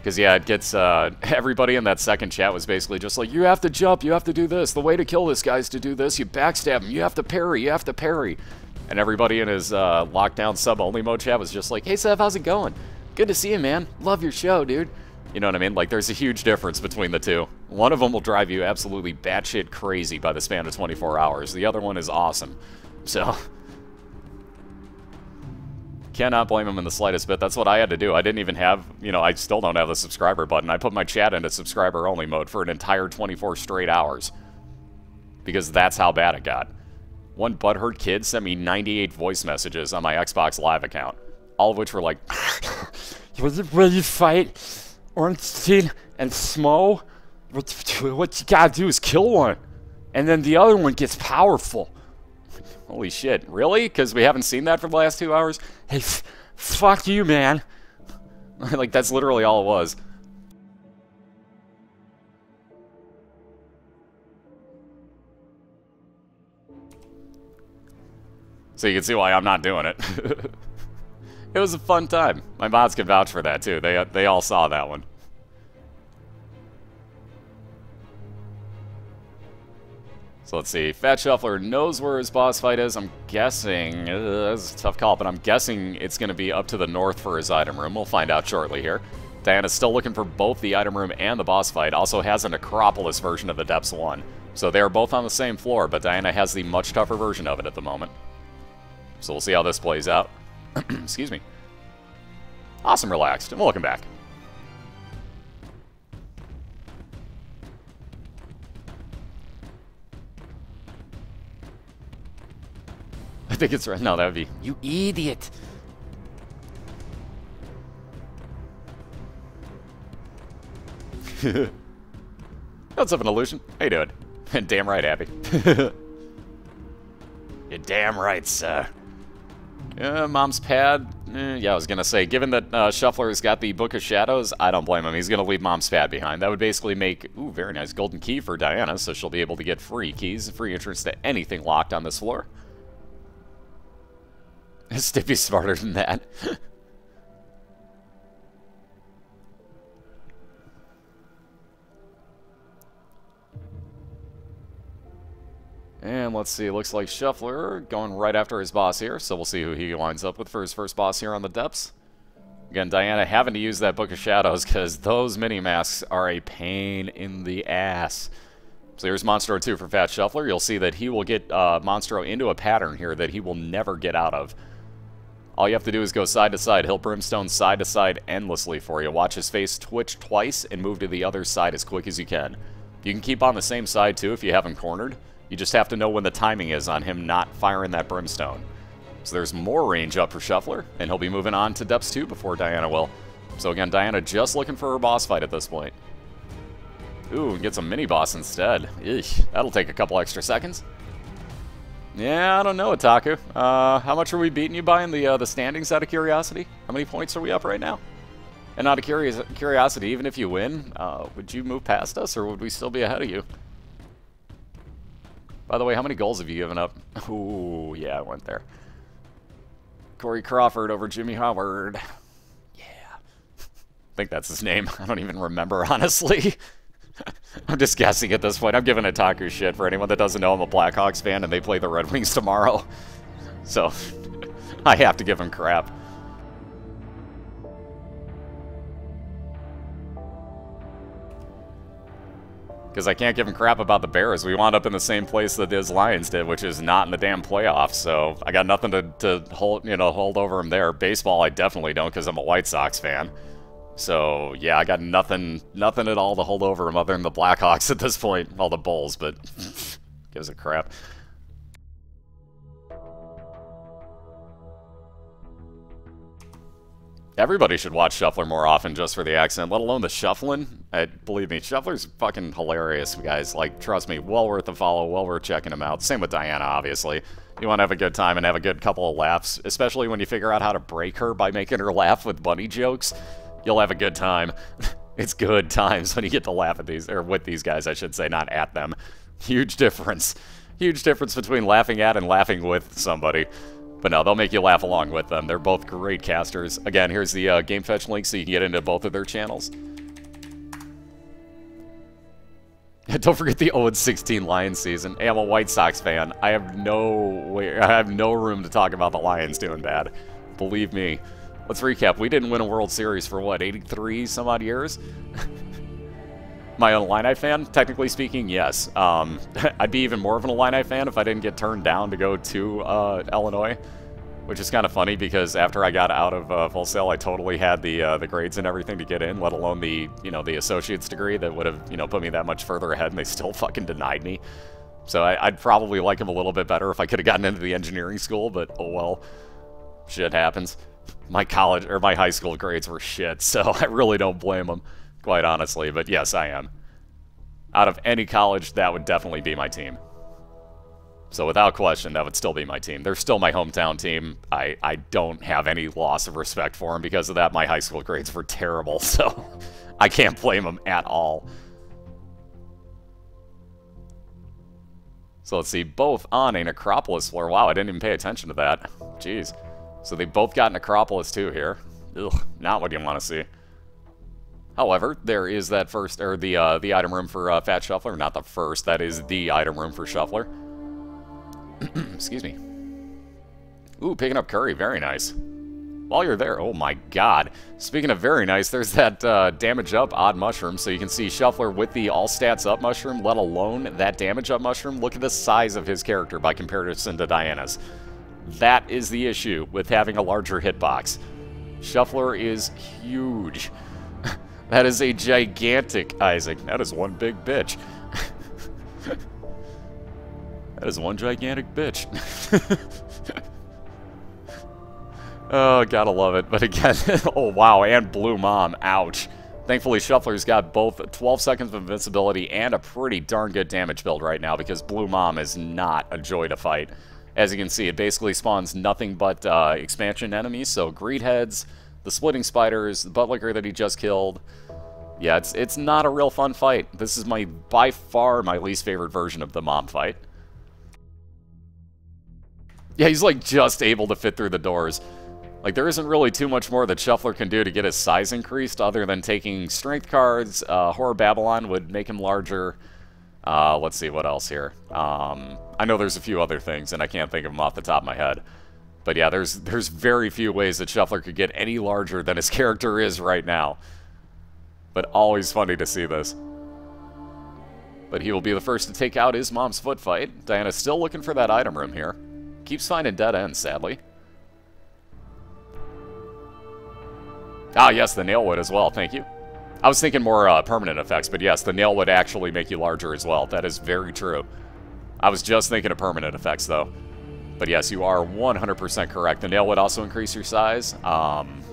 Because, yeah, it gets, everybody in that second chat was basically just like, you have to jump, you have to do this. The way to kill this guy is to do this. You backstab him, you have to parry, you have to parry. And everybody in his lockdown sub-only mode chat was just like, hey, Seth, how's it going? Good to see you, man. Love your show, dude. You know what I mean? Like, there's a huge difference between the two. One of them will drive you absolutely batshit crazy by the span of 24 hours. The other one is awesome. So... cannot blame him in the slightest bit. That's what I had to do. I didn't even have, you know, I still don't have the subscriber button. I put my chat into subscriber-only mode for an entire 24 straight hours. Because that's how bad it got. One butthurt kid sent me 98 voice messages on my Xbox Live account. All of which were like, was it ready to fight? Ornstein and Smo? What you gotta do is kill one. And then the other one gets powerful. Holy shit, really? Because we haven't seen that for the last 2 hours? Hey, fuck you, man. Like, that's literally all it was. So you can see why I'm not doing it. It was a fun time. My mods can vouch for that, too. They all saw that one. So let's see. Thefatshuffler knows where his boss fight is. I'm guessing... this is a tough call, but I'm guessing it's going to be up to the north for his item room. We'll find out shortly here. Diana's still looking for both the item room and the boss fight. Also has an Acropolis version of the Depths 1. So they are both on the same floor, but Diana has the much tougher version of it at the moment. So we'll see how this plays out. Excuse me. Awesome, relaxed, and welcome back. I think it's right. No, that would be, you idiot. What's up, an illusion? How you doing? Damn right, happy. You're damn right, sir. Mom's pad. Yeah, I was gonna say, given that Shuffler's got the Book of Shadows, I don't blame him. He's gonna leave Mom's pad behind. That would basically make, ooh, very nice golden key for Diana, so she'll be able to get free keys, free entrance to anything locked on this floor. Stippy's smarter than that. And let's see, it looks like Shuffler going right after his boss here, so we'll see who he winds up with for his first boss here on the Depths. Again, Diana having to use that Book of Shadows because those mini-masks are a pain in the ass. So here's Monstro 2 for Thefatshuffler. You'll see that he will get Monstro into a pattern here that he will never get out of. All you have to do is go side to side. He'll brimstone side to side endlessly for you. Watch his face twitch twice and move to the other side as quick as you can. You can keep on the same side too if you have him cornered. You just have to know when the timing is on him not firing that brimstone. So there's more range up for Shuffler, and he'll be moving on to Depths 2 before Diana will. So again, Diana just looking for her boss fight at this point. Ooh, get some mini-boss instead. Eesh, that'll take a couple extra seconds. Yeah, I don't know, Otaku. How much are we beating you by in the standings out of curiosity? How many points are we up right now? And out of curiosity, even if you win, would you move past us, or would we still be ahead of you? By the way, how many goals have you given up? Ooh, yeah, I went there. Corey Crawford over Jimmy Howard. Yeah. I think that's his name. I don't even remember, honestly. I'm just guessing at this point. I'm giving Otaku shit. For anyone that doesn't know, I'm a Blackhawks fan, and they play the Red Wings tomorrow. So, I have to give him crap. Because I can't give him crap about the Bears. We wound up in the same place that his Lions did, which is not in the damn playoffs. So I got nothing to hold over him there. Baseball, I definitely don't, because I'm a White Sox fan. So yeah, I got nothing at all to hold over him other than the Blackhawks at this point. All the Bulls, but gives a crap. Everybody should watch Shuffler more often just for the accent, let alone the shuffling. Believe me, Shuffler's fucking hilarious, guys. Like, trust me, well worth a follow, well worth checking him out. Same with Diana, obviously. You want to have a good time and have a good couple of laughs, especially when you figure out how to break her by making her laugh with bunny jokes. You'll have a good time. It's good times when you get to laugh at these, or with these guys, I should say, not at them. Huge difference. Huge difference between laughing at and laughing with somebody. But no, they'll make you laugh along with them. They're both great casters. Again, here's the game fetch link so you can get into both of their channels. Don't forget the 0-16 Lions season. Hey, I'm a White Sox fan. I have no room to talk about the Lions doing bad. Believe me. Let's recap. We didn't win a World Series for, what, 83 some odd years? My own Illini fan? Technically speaking, yes. I'd be even more of an Illini fan if I didn't get turned down to go to Illinois. Which is kind of funny because after I got out of Full Sail, I totally had the grades and everything to get in, let alone the, the associate's degree that would have, put me that much further ahead, and they still fucking denied me. So I'd probably like him a little bit better if I could have gotten into the engineering school, but oh well. Shit happens. My high school grades were shit, so I really don't blame them, quite honestly. But yes, I am. Out of any college, that would definitely be my team. So without question, that would still be my team. They're still my hometown team. I don't have any loss of respect for them because of that. My high school grades were terrible, so I can't blame them at all. So let's see, both on a Necropolis floor. Wow, I didn't even pay attention to that. Jeez. So they both got Necropolis too here. Ugh, not what you want to see. However, there is that first, or the item room for Thefatshuffler. Not the first, that is the item room for Shuffler. Excuse me. Ooh, picking up Curry, very nice. While you're there, oh my god. Speaking of very nice, there's that damage up odd mushroom, so you can see Shuffler with the all stats up mushroom, let alone that damage up mushroom. Look at the size of his character by comparison to Diana's. That is the issue with having a larger hitbox. Shuffler is huge. That is a gigantic Isaac. That is one big bitch. That is one gigantic bitch. Oh, gotta love it. But again, oh wow, and Blue Mom, ouch. Thankfully, Shuffler's got both 12 seconds of invincibility and a pretty darn good damage build right now because Blue Mom is not a joy to fight. As you can see, it basically spawns nothing but expansion enemies, so Greedheads, the Splitting Spiders, the Buttlicker that he just killed. Yeah, it's not a real fun fight. This is by far my least favorite version of the Mom fight. Yeah, he's like just able to fit through the doors. Like, there isn't really too much more that Shuffler can do to get his size increased other than taking strength cards. Horror Babylon would make him larger. Let's see, what else here? I know there's a few other things, and I can't think of them off the top of my head. But yeah, there's very few ways that Shuffler could get any larger than his character is right now. But always funny to see this. But he will be the first to take out his mom's foot fight. Diana's still looking for that item room here. Keeps finding dead ends, sadly. Ah, yes, the nail would as well, thank you. I was thinking more permanent effects, but yes, the nail would actually make you larger as well. That is very true. I was just thinking of permanent effects, though. But yes, you are 100% correct. The nail would also increase your size.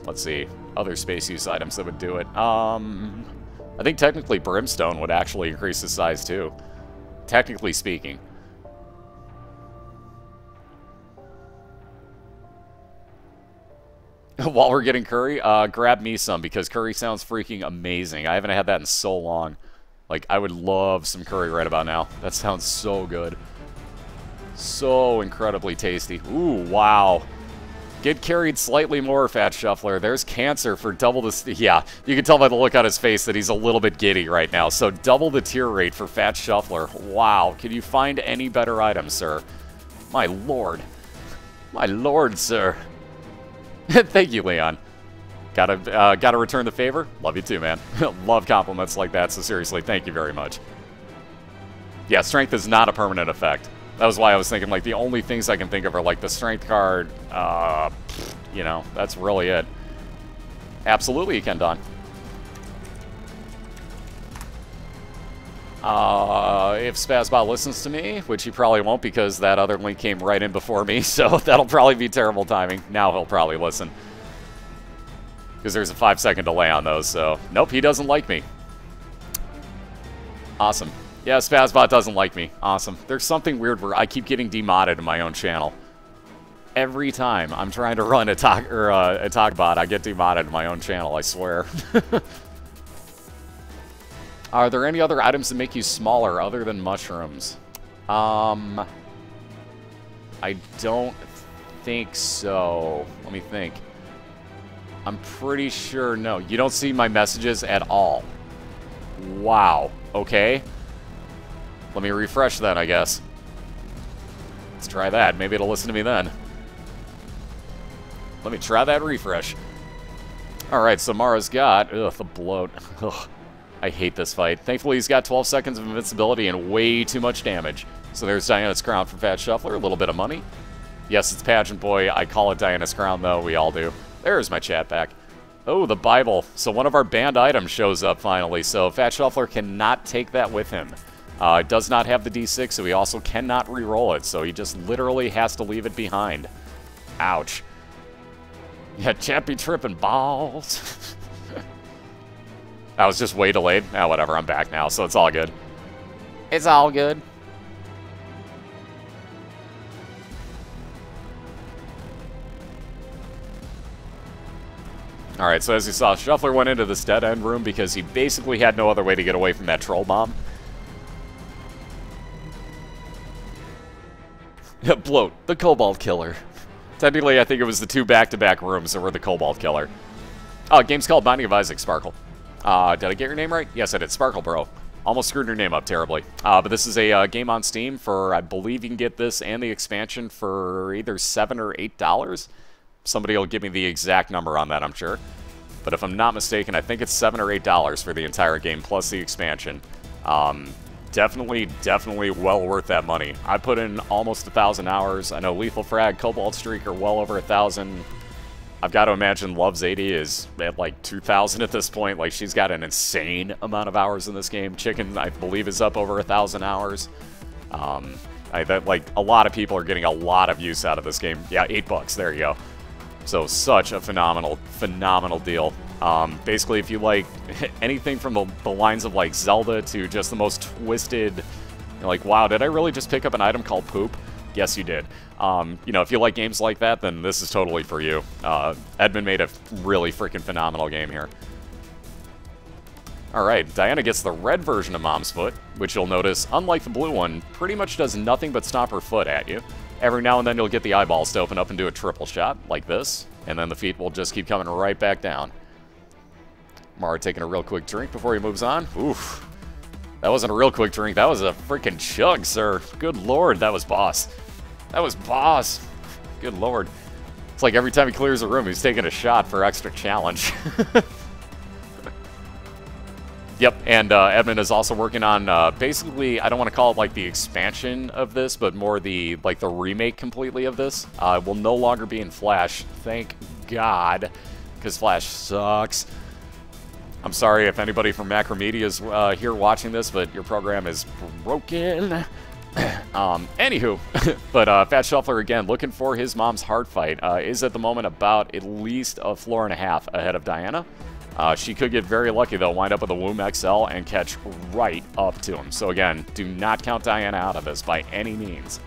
Let's see. Other space use items that would do it. I think technically Brimstone would actually increase his size, too. Technically speaking. While we're getting Curry, grab me some, because Curry sounds freaking amazing. I haven't had that in so long. Like, I would love some Curry right about now. That sounds so good. So incredibly tasty. Ooh, wow. Get carried slightly more, Thefatshuffler. There's cancer for double the... Yeah, you can tell by the look on his face that he's a little bit giddy right now. So double the tier rate for Thefatshuffler. Wow. Can you find any better items, sir? My lord. My lord, sir. Thank you, Leon. Gotta return the favor. Love you too, man. Love compliments like that, so seriously, thank you very much. Yeah, strength is not a permanent effect. That was why I was thinking, like, the only things I can think of are, like, the strength card, you know, that's really it. Absolutely, you can, Don. If Spazbot listens to me, which he probably won't because that other link came right in before me, so that'll probably be terrible timing. Now he'll probably listen. Because there's a 5-second delay on those, so... Nope, he doesn't like me. Awesome. Yeah, Spazbot doesn't like me. Awesome. There's something weird where I keep getting demodded in my own channel. Every time I'm trying to run a talkbot, I get demodded in my own channel, I swear. Are there any other items that make you smaller other than mushrooms? I don't think so. Let me think. I'm pretty sure no. You don't see my messages at all. Wow. Okay. Let me refresh then, I guess. Let's try that. Maybe it'll listen to me then. Let me try that refresh. Alright, so Mara's got... Ugh, the bloat. Ugh. I hate this fight. Thankfully, he's got 12 seconds of invincibility and way too much damage. So there's Diana's crown for Thefatshuffler. A little bit of money. Yes, it's Pageant Boy. I call it Diana's crown, though. We all do. There's my chat back. Oh, the Bible. So one of our banned items shows up finally. So Thefatshuffler cannot take that with him. It does not have the D6, so he also cannot re-roll it. So he just literally has to leave it behind. Ouch. Yeah, chat be tripping balls. I was just way delayed. Ah, whatever. I'm back now, so it's all good. It's all good. Alright, so as you saw, Shuffler went into this dead-end room because he basically had no other way to get away from that troll bomb. Bloat, the Cobalt Killer. Technically, I think it was the two back-to-back rooms that were the Cobalt Killer. Oh, game's called Binding of Isaac, Sparkle. Did I get your name right? Yes, I did. Sparkle, bro. Almost screwed your name up terribly. But this is a game on Steam for, I believe you can get this and the expansion for either $7 or $8. Somebody will give me the exact number on that, I'm sure. But if I'm not mistaken, I think it's $7 or $8 for the entire game, plus the expansion. Definitely well worth that money. I put in almost 1,000 hours. I know Lethal Frag, Cobalt Streak are well over 1,000. I've got to imagine Love's 80 is at like 2,000 at this point. Like, she's got an insane amount of hours in this game. Chicken, I believe, is up over 1,000 hours. Like, a lot of people are getting a lot of use out of this game. Yeah, $8. There you go. So, such a phenomenal deal. Basically, if you like anything from the lines of, like, Zelda to just the most twisted, you're like, wow, did I really just pick up an item called poop? Yes, you did. You know, if you like games like that, then this is totally for you. Edmund made a really freaking phenomenal game here. Alright, Diana gets the red version of Mom's Foot, which you'll notice, unlike the blue one, pretty much does nothing but stomp her foot at you. Every now and then you'll get the eyeballs to open up and do a triple shot, like this, and then the feet will just keep coming right back down. Mara taking a real quick drink before he moves on. Oof. That wasn't a real quick drink, that was a freaking chug, sir. Good lord, that was boss. That was boss. Good lord. It's like every time he clears a room, he's taking a shot for extra challenge. Yep, and Edmund is also working on, basically, I don't want to call it like the expansion of this, but more the, like, the remake completely of this. Will no longer be in Flash, thank God, because Flash sucks. I'm sorry if anybody from Macromedia is here watching this, but your program is broken. Anywho, but Thefatshuffler, again, looking for his mom's heart fight, is at the moment about at least a floor and a half ahead of Diana. She could get very lucky, though, wind up with a Womb XL and catch right up to him. So again, do not count Diana out of this by any means.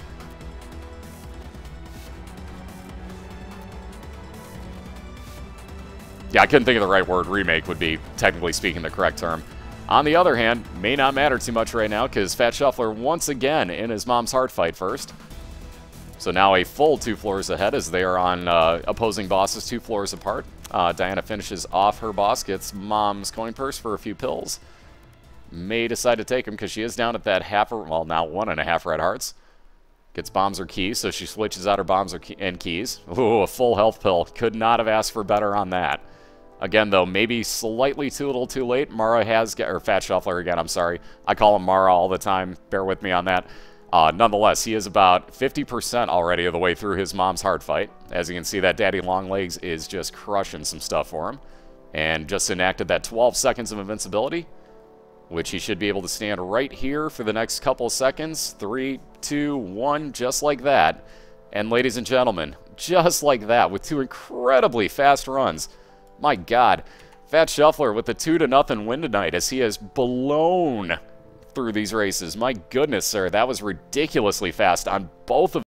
Yeah, I couldn't think of the right word. Remake would be, technically speaking, the correct term. On the other hand, may not matter too much right now, because Thefatshuffler once again in his mom's heart fight first. So now a full 2 floors ahead as they are on opposing bosses 2 floors apart. Diana finishes off her boss, gets mom's coin purse for a few pills. May decide to take him because she is down at that well, now 1.5 red hearts. Gets bombs or keys, so she switches out her bombs and keys. Ooh, a full health pill. Could not have asked for better on that. Again, though, maybe slightly too little too late. Mara has, or Thefatshuffler again, I'm sorry. I call him Mara all the time. Bear with me on that. Nonetheless, he is about 50% already of the way through his mom's heart fight. As you can see, that Daddy Longlegs is just crushing some stuff for him. And just enacted that 12 seconds of invincibility, which he should be able to stand right here for the next couple of seconds. 3, 2, 1, just like that. And ladies and gentlemen, just like that, with 2 incredibly fast runs. My God, Thefatshuffler with the 2-0 win tonight as he has blown through these races. My goodness, sir, that was ridiculously fast on both of